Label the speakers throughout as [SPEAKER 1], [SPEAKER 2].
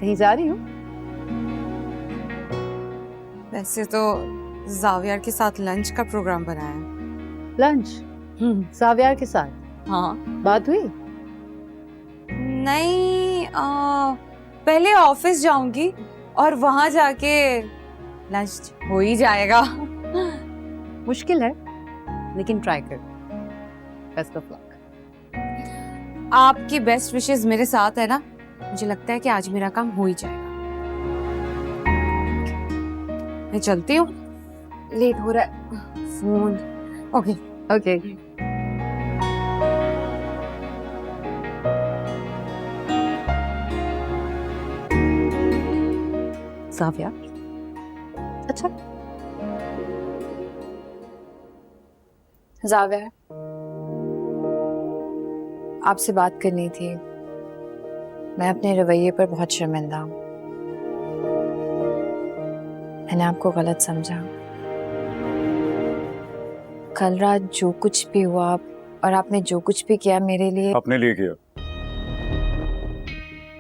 [SPEAKER 1] कहीं जा रही हो?
[SPEAKER 2] वैसे तो जावियर के साथ लंच का प्रोग्राम बनाया है।
[SPEAKER 1] लंच? सावियार के साथ?
[SPEAKER 2] हाँ।
[SPEAKER 1] बात हुई?
[SPEAKER 2] नहीं, पहले ऑफिस जाऊंगी और वहां जाके लंच हो ही जाएगा।
[SPEAKER 1] मुश्किल है, लेकिन ट्राई कर। Best of luck.
[SPEAKER 2] आपकी बेस्ट विशेस मेरे साथ है ना, मुझे लगता है कि आज मेरा काम हो ही जाएगा। मैं चलती हूँ, लेट हो रहा है। फोन। Okay
[SPEAKER 1] okay. साविया, अच्छा।
[SPEAKER 2] जावियर, आपसे बात करनी थी। मैं अपने रवैये पर बहुत शर्मिंदा हूँ। मैंने आपको गलत समझा। कल रात जो कुछ भी हुआ और आपने जो कुछ भी किया मेरे लिए,
[SPEAKER 3] अपने लिए किया।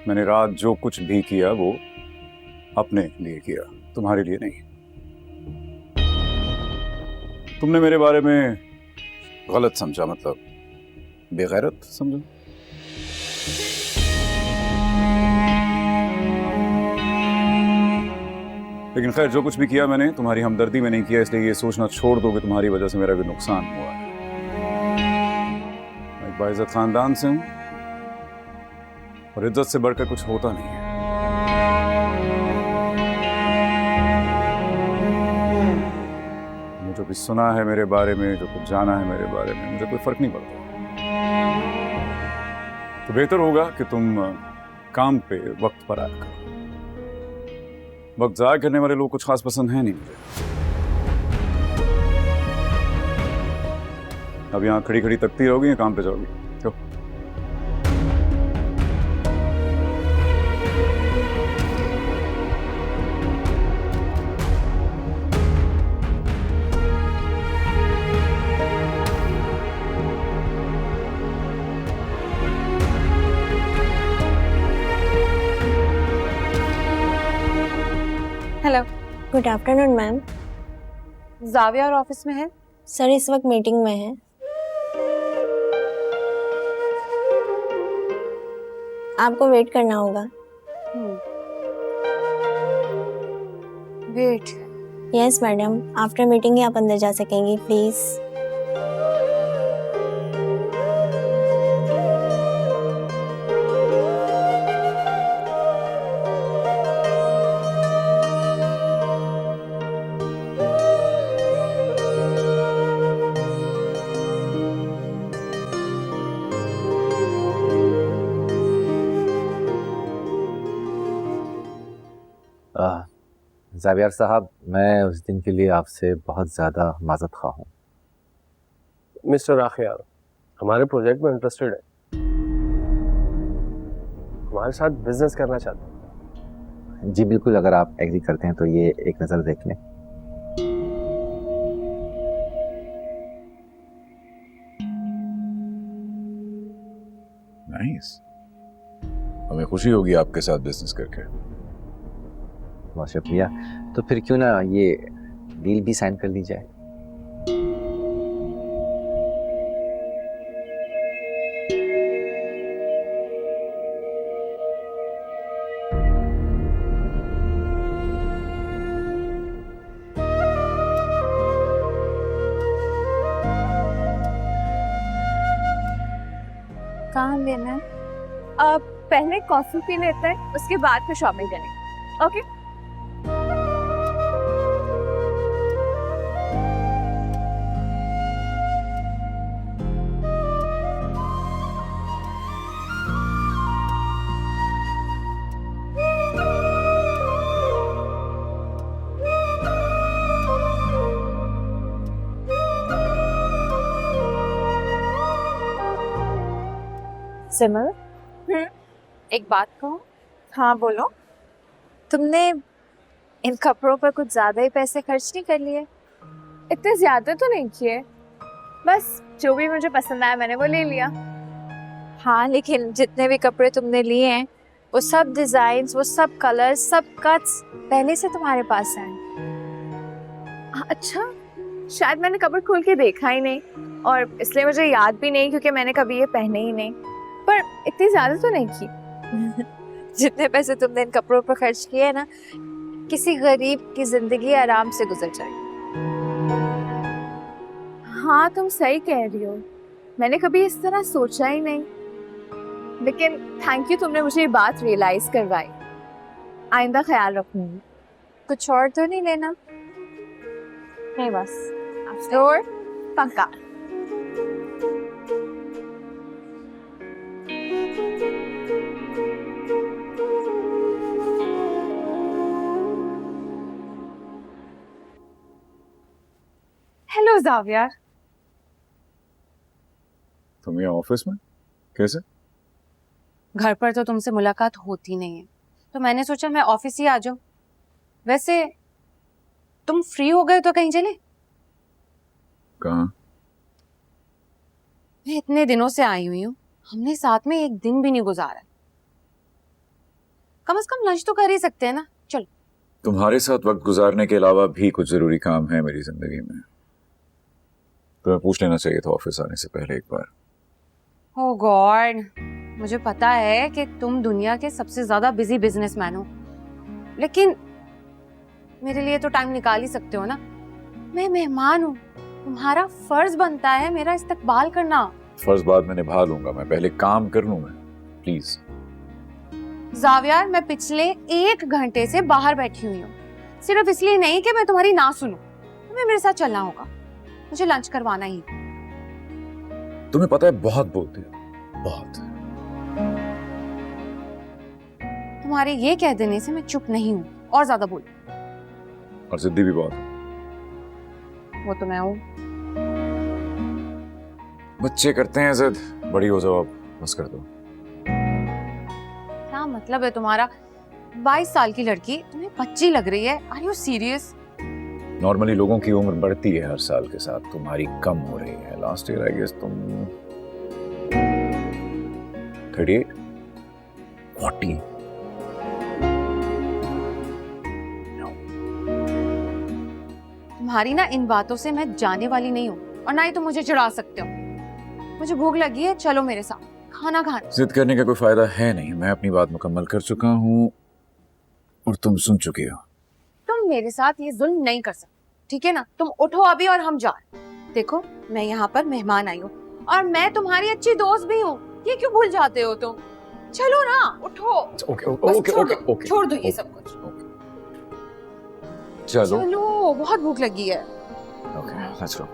[SPEAKER 3] मैंने रात जो कुछ भी किया वो अपने लिए किया, तुम्हारे लिए नहीं। तुमने मेरे बारे में गलत समझा, मतलब बेगैरत समझा। लेकिन खैर, जो कुछ भी किया मैंने तुम्हारी हमदर्दी में नहीं किया, इसलिए ये सोचना छोड़ दो कि तुम्हारी वजह से मेरा भी नुकसान हुआ है। मैं एक बाइज्जत खानदान से हूं और इज्जत से बढ़कर कुछ होता नहीं है। मुझे जो भी सुना है मेरे बारे में, जो कुछ जाना है मेरे बारे में, मुझे कोई फर्क नहीं पड़ता। तो बेहतर होगा कि तुम काम पे वक्त पर आया करो। वक्त जाया करने वाले लोग कुछ खास पसंद है नहीं मुझे। अब यहाँ खड़ी खड़ी तकती रहोगी या काम पे जाओगी? क्यों?
[SPEAKER 2] Hello.
[SPEAKER 4] Good afternoon ma'am.
[SPEAKER 2] Xavier office में है?
[SPEAKER 4] सर इस वक्त मीटिंग में है। आपको वेट करना होगा।
[SPEAKER 2] Wait?
[SPEAKER 4] Yes madam, after meeting ही आप अंदर जा सकेंगी, प्लीज।
[SPEAKER 5] जावियर साहब, मैं उस दिन के लिए आपसे बहुत ज़्यादा माज़रत ख़्वाह हूँ।
[SPEAKER 6] मिस्टर आखियार हमारे प्रोजेक्ट में इंटरेस्टेड है, हमारे साथ बिजनेस करना चाहते हैं।
[SPEAKER 5] जी बिल्कुल, अगर आप एग्री करते हैं तो ये एक नज़र देख लें।
[SPEAKER 3] नाइस। हमें खुशी होगी आपके साथ बिजनेस करके।
[SPEAKER 5] बहुत शुक्रिया। तो फिर क्यों ना ये डील भी साइन कर ली जाए।
[SPEAKER 2] कहाँ लेना है?
[SPEAKER 7] पहले कॉफी पी लेते हैं, उसके बाद फिर शॉपिंग करेंगे। ओके?
[SPEAKER 2] सिमर, एक बात कहूँ?
[SPEAKER 7] हाँ बोलो।
[SPEAKER 2] तुमने इन कपड़ों पर कुछ ज्यादा ही पैसे खर्च नहीं कर लिए?
[SPEAKER 7] इतने ज्यादा तो नहीं किए, बस जो भी मुझे पसंद आया मैंने वो ले लिया।
[SPEAKER 2] हाँ, लेकिन जितने भी कपड़े तुमने लिए हैं
[SPEAKER 7] वो सब डिजाइन्स, वो सब कलर्स, सब कट्स पहले से तुम्हारे पास हैं। अच्छा, शायद मैंने कपड़ खोल के देखा ही नहीं और इसलिए मुझे याद भी नहीं, क्योंकि मैंने कभी ये पहने ही नहीं। पर इतनी ज्यादा तो नहीं की। जितने पैसे तुमने इन कपड़ों पर खर्च किए हैं ना, किसी गरीब की जिंदगी आराम से गुजर जाएगी। हाँ, तुम सही कह रही हो, मैंने कभी इस तरह सोचा ही नहीं। लेकिन थैंक यू, तुमने मुझे ये बात रियलाइज करवाई। आइंदा ख्याल रखूंगी। कुछ और तो नहीं लेना? नहीं, बस और पक्का। Hello Xavier.
[SPEAKER 3] तुम ये ऑफिस में कैसे?
[SPEAKER 2] घर पर तो तुमसे मुलाकात होती नहीं है, तो मैंने सोचा मैं ऑफिस ही आ जाऊं। वैसे तुम फ्री हो गए तो कहीं चले?
[SPEAKER 3] कहाँ?
[SPEAKER 2] मैं इतने दिनों से आई हुई हूँ, हमने साथ में एक दिन भी नहीं गुजारा। कम से कम लंच तो कर ही सकते हैं ना। चलो।
[SPEAKER 3] तुम्हारे साथ वक्त गुजारने के अलावा भी कुछ जरूरी काम है मेरी जिंदगी में, तुम्हें पूछ लेना चाहिए था ऑफिस आने से पहले एक बार।
[SPEAKER 2] ओह गॉड, मुझे पता है कि तुम दुनिया के सबसे ज्यादा बिजी बिजनेसमैन हो, लेकिन मेरे लिए तो टाइम निकाल ही सकते हो ना। मैं मेहमान हूँ, तुम्हारा फर्ज बनता है मेरा इस्तकबाल करना।
[SPEAKER 3] फर्ज बाद में निभा लूंगा, मैं पहले काम कर लूं मैं, प्लीज।
[SPEAKER 2] जावियर, मैं पिछले 1 घंटे से बाहर बैठी हुई हूँ, सिर्फ इसलिए नहीं कि मैं तुम्हारी ना सुनूं। तुम्हें मेरे साथ चलना होगा, मुझे लंच करवाना ही।
[SPEAKER 3] तुम्हें पता है बहुत बोलती हो, बहुत।
[SPEAKER 2] तुम्हारे ये कह देने से मैं चुप नहीं हूँ और ज्यादा बोल।
[SPEAKER 3] और जिद्दी भी बहुत।
[SPEAKER 2] वो तो मैं हूँ।
[SPEAKER 3] बच्चे करते हैं जिद, बड़ी हो जाओ अब, बस कर दो।
[SPEAKER 2] क्या मतलब है तुम्हारा? 22 साल की लड़की तुम्हें बच्ची लग रही है? Are you serious?
[SPEAKER 3] नॉर्मली लोगों की उम्र बढ़ती है हर साल के साथ, तुम्हारी कम हो रही है। लास्ट ईयर आई गेस तुम 38, 40।
[SPEAKER 2] तुम्हारी ना इन बातों से मैं जाने वाली नहीं हूँ, और ना ही तुम मुझे चिढ़ा सकते हो। मुझे भूख लगी है, चलो मेरे साथ खाना खाने।
[SPEAKER 3] जिद करने का कोई फायदा है नहीं, मैं अपनी बात मुकम्मल कर चुका हूँ और तुम सुन चुकी हो।
[SPEAKER 2] तुम मेरे साथ ये जुल्म नहीं कर सकते, ठीक है ना? तुम उठो अभी और हम जाएं। देखो, मैं यहाँ पर मेहमान आई हूँ और मैं तुम्हारी अच्छी दोस्त भी हूँ, ये क्यों भूल जाते हो तुम? चलो ना, उठो।
[SPEAKER 3] ओके,
[SPEAKER 2] छोड़ दो ये सब कुछ।
[SPEAKER 3] चलो,
[SPEAKER 2] चलो, बहुत भूख लगी है।
[SPEAKER 3] Okay, let's go.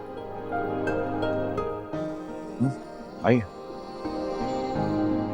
[SPEAKER 3] आइए।